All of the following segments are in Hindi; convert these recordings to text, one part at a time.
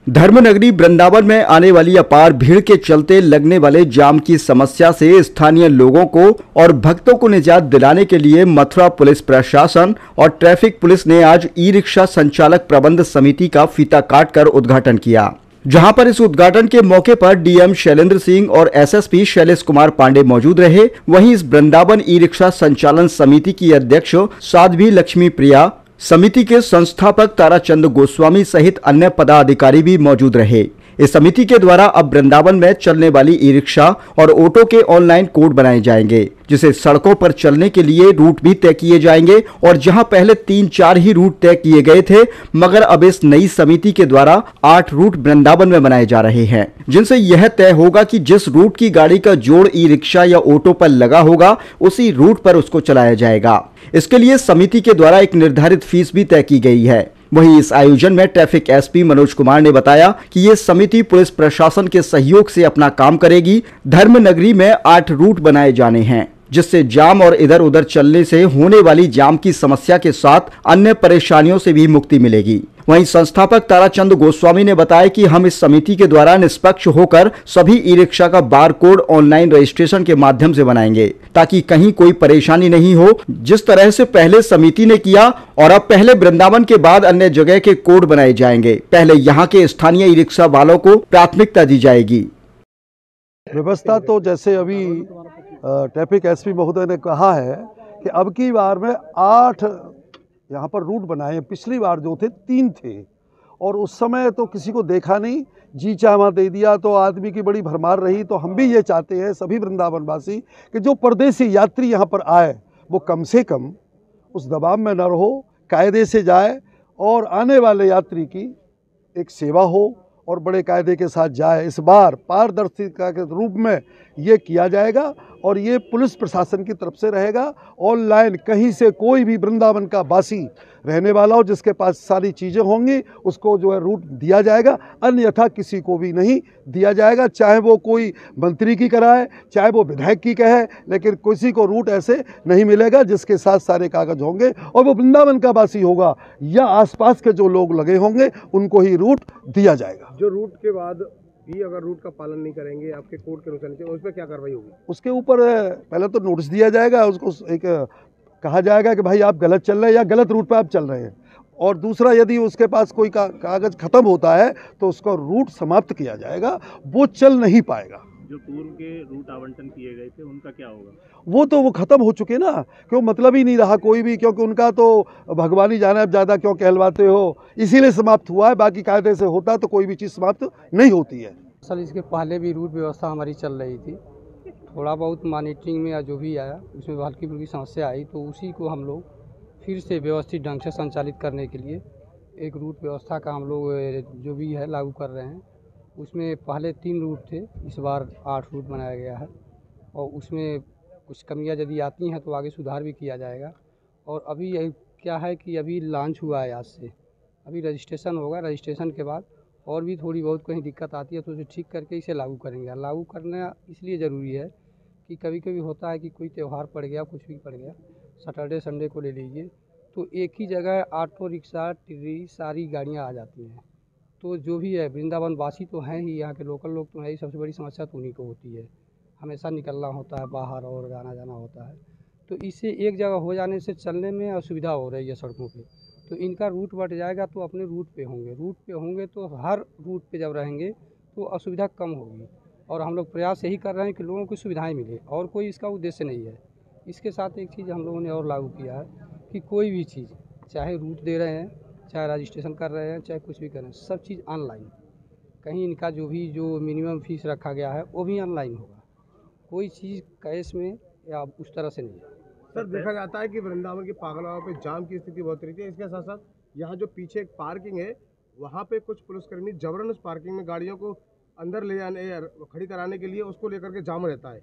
धर्मनगरी वृंदावन में आने वाली अपार भीड़ के चलते लगने वाले जाम की समस्या से स्थानीय लोगों को और भक्तों को निजात दिलाने के लिए मथुरा पुलिस प्रशासन और ट्रैफिक पुलिस ने आज ई रिक्शा संचालक प्रबंध समिति का फीता काटकर उद्घाटन किया, जहां पर इस उद्घाटन के मौके पर डीएम शैलेंद्र सिंह और एसएसपी शैलेश कुमार पांडे मौजूद रहे। वहीं इस वृंदावन ई रिक्शा संचालन समिति की अध्यक्ष साध्वी लक्ष्मी प्रिया, समिति के संस्थापक ताराचंद गोस्वामी सहित अन्य पदाधिकारी भी मौजूद रहे। इस समिति के द्वारा अब वृंदावन में चलने वाली ई रिक्शा और ऑटो के ऑनलाइन कोड बनाए जाएंगे, जिसे सड़कों पर चलने के लिए रूट भी तय किए जाएंगे। और जहां पहले 3-4 ही रूट तय किए गए थे, मगर अब इस नई समिति के द्वारा 8 रूट वृंदावन में बनाए जा रहे हैं, जिनसे यह तय होगा कि जिस रूट की गाड़ी का जोड़ ई रिक्शा या ऑटो पर लगा होगा, उसी रूट पर उसको चलाया जाएगा। इसके लिए समिति के द्वारा एक निर्धारित फीस भी तय की गई है। वहीं इस आयोजन में ट्रैफिक एसपी मनोज कुमार ने बताया कि ये समिति पुलिस प्रशासन के सहयोग से अपना काम करेगी। धर्मनगरी में 8 रूट बनाए जाने हैं, जिससे जाम और इधर उधर चलने से होने वाली जाम की समस्या के साथ अन्य परेशानियों से भी मुक्ति मिलेगी। वहीं संस्थापक ताराचंद गोस्वामी ने बताया कि हम इस समिति के द्वारा निष्पक्ष होकर सभी ई रिक्शा का बार कोड ऑनलाइन रजिस्ट्रेशन के माध्यम से बनाएंगे, ताकि कहीं कोई परेशानी नहीं हो। जिस तरह से पहले समिति ने किया और अब पहले वृंदावन के बाद अन्य जगह के कोड बनाए जाएंगे। पहले यहाँ के स्थानीय ई रिक्शा वालों को प्राथमिकता दी जाएगी। व्यवस्था तो जैसे अभी ट्रैफिक एसपी महोदय ने कहा है कि अब की बार में 8 यहाँ पर रूट बनाए। पिछली बार जो थे 3 थे और उस समय तो किसी को देखा नहीं, जी चाहा दे दिया तो आदमी की बड़ी भरमार रही। तो हम भी ये चाहते हैं सभी वृंदावनवासी कि जो परदेसी यात्री यहाँ पर आए वो कम से कम उस दबाव में न रहो, कायदे से जाए और आने वाले यात्री की एक सेवा हो और बड़े कायदे के साथ जाए। इस बार पारदर्शिता के रूप में ये किया जाएगा और ये पुलिस प्रशासन की तरफ से रहेगा। ऑनलाइन कहीं से कोई भी वृंदावन का वासी रहने वाला हो जिसके पास सारी चीज़ें होंगी, उसको जो है रूट दिया जाएगा, अन्यथा किसी को भी नहीं दिया जाएगा। चाहे वो कोई मंत्री की कराए, चाहे वो विधायक की कहे, लेकिन किसी को रूट ऐसे नहीं मिलेगा जिसके साथ सारे कागज होंगे और वो वृंदावन का वासी होगा या आसपास के जो लोग लगे होंगे उनको ही रूट दिया जाएगा। जो रूट के बाद भी अगर रूट का पालन नहीं करेंगे आपके कोड के अनुसार, उस पर क्या कार्रवाई होगी? उसके ऊपर पहले तो नोटिस दिया जाएगा, उसको एक कहा जाएगा कि भाई आप गलत चल रहे हैं या गलत रूट पर आप चल रहे हैं। और दूसरा, यदि उसके पास कोई कागज खत्म होता है तो उसका रूट समाप्त किया जाएगा, वो चल नहीं पाएगा। जो पूर्व के रूट आवंटन किए गए थे उनका क्या होगा? वो खत्म हो चुके ना, क्यों मतलब ही नहीं रहा कोई भी, क्योंकि उनका तो भगवान ही जाने अब ज़्यादा क्यों कहलवाते हो, इसीलिए समाप्त हुआ है। बाकी कायदे से होता तो कोई भी चीज़ समाप्त नहीं होती है। असल इसके पहले भी रूट व्यवस्था हमारी चल रही थी, थोड़ा बहुत मॉनिटरिंग में जो भी आया उसमें हल्की फुल्की समस्या आई, तो उसी को हम लोग फिर से व्यवस्थित ढंग से संचालित करने के लिए एक रूट व्यवस्था का हम लोग जो भी है लागू कर रहे हैं। उसमें पहले 3 रूट थे, इस बार 8 रूट बनाया गया है और उसमें कुछ कमियां यदि आती हैं तो आगे सुधार भी किया जाएगा। और अभी क्या है कि अभी लॉन्च हुआ है आज से, अभी रजिस्ट्रेशन होगा, रजिस्ट्रेशन के बाद और भी थोड़ी बहुत कहीं दिक्कत आती है तो उसे ठीक करके इसे लागू करेंगे। लागू करना इसलिए ज़रूरी है कि कभी कभी होता है कि कोई त्यौहार पड़ गया, कुछ भी पड़ गया, सैटरडे संडे को ले लीजिए, तो एक ही जगह ऑटो रिक्शा टिर्री सारी गाड़ियाँ आ जाती हैं। तो जो भी है वृंदावन वासी तो हैं ही, यहाँ के लोकल लोग तो हैं ही, सबसे बड़ी समस्या तो उन्हीं को होती है, हमेशा निकलना होता है बाहर और आना जाना होता है। तो इससे एक जगह हो जाने से चलने में असुविधा हो रही है सड़कों पे। तो इनका रूट बट जाएगा तो अपने रूट पे होंगे तो हर रूट पे जब रहेंगे तो असुविधा कम होगी। और हम लोग प्रयास यही कर रहे हैं कि लोगों को सुविधाएं मिले, और कोई इसका उद्देश्य नहीं है। इसके साथ एक चीज़ हम लोगों ने और लागू किया है कि कोई भी चीज़, चाहे रूट दे रहे हैं, चाहे रजिस्ट्रेशन कर रहे हैं, चाहे कुछ भी कर रहे हैं, सब चीज़ ऑनलाइन। कहीं इनका जो मिनिमम फीस रखा गया है वो भी ऑनलाइन होगा, कोई चीज़ कैश में या उस तरह से नहीं है। सर, देखा जाता है कि वृंदावन के पागलवाड़ा पे जाम की स्थिति बहुत रहती है। इसके साथ साथ यहाँ जो पीछे एक पार्किंग है, वहाँ पे कुछ पुलिसकर्मी जबरन उस पार्किंग में गाड़ियों को अंदर ले जाने या खड़ी कराने के लिए उसको लेकर के जाम रहता है।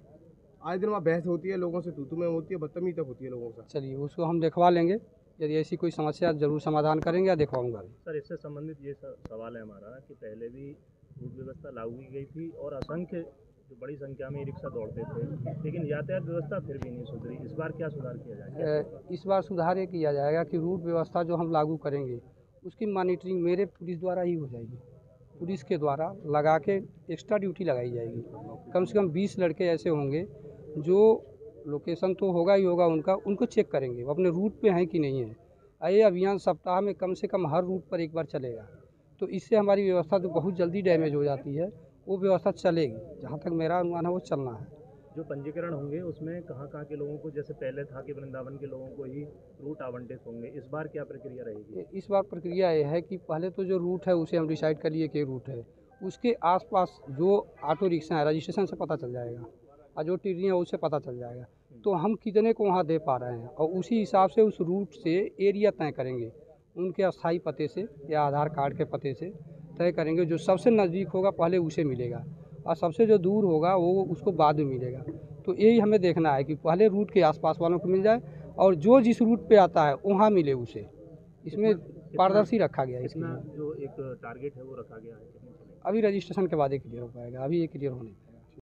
आए दिन वहाँ बहस होती है, लोगों से तू में होती है, बदतमीजी तक होती है लोगों से। चलिए उसको हम दिखवा लेंगे, यदि ऐसी कोई समस्या जरूर समाधान करेंगे या दिखवाऊँगा। सर, इससे संबंधित ये सवाल है हमारा कि पहले भी रूट व्यवस्था लागू की गई थी और असंख्य जो बड़ी संख्या में ई रिक्शा दौड़ते थे, लेकिन यातायात व्यवस्था फिर भी नहीं सुधरी। इस बार क्या सुधार किया जाएगा? इस बार सुधार ये किया जाएगा कि रूट व्यवस्था जो हम लागू करेंगे उसकी मॉनिटरिंग मेरे पुलिस द्वारा ही हो जाएगी। पुलिस के द्वारा लगा के एक्स्ट्रा ड्यूटी लगाई जाएगी। कम से कम 20 लड़के ऐसे होंगे जो लोकेशन तो होगा ही होगा उनको चेक करेंगे वो अपने रूट पे हैं कि नहीं है। ये अभियान सप्ताह में कम से कम हर रूट पर एक बार चलेगा, तो इससे हमारी व्यवस्था तो बहुत जल्दी डैमेज हो जाती है, वो व्यवस्था चलेगी। जहाँ तक मेरा अनुमान है वो चलना है। जो पंजीकरण होंगे उसमें कहाँ के लोगों को, जैसे पहले था कि वृंदावन के लोगों को ही रूट आवंटित होंगे, इस बार क्या प्रक्रिया रहेगी? इस बार प्रक्रिया ये है कि पहले तो जो रूट है उसे हम डिसाइड कर लिए कि रूट है, उसके आसपास जो ऑटो रिक्शा है रजिस्ट्रेशन से पता चल जाएगा और जो टिड्डी है उससे पता चल जाएगा, तो हम कितने को वहाँ दे पा रहे हैं और उसी हिसाब से उस रूट से एरिया तय करेंगे, उनके अस्थायी पते से या आधार कार्ड के पते से तय करेंगे। जो सबसे नज़दीक होगा पहले उसे मिलेगा और सबसे जो दूर होगा वो उसको बाद में मिलेगा। तो यही हमें देखना है कि पहले रूट के आसपास वालों को मिल जाए और जो जिस रूट पे आता है वहाँ मिले उसे। इसमें पारदर्शी रखा गया है। इसमें जो एक टारगेट है वो रखा गया है, अभी रजिस्ट्रेशन के बाद ये क्लियर हो पाएगा, अभी ये क्लियर होने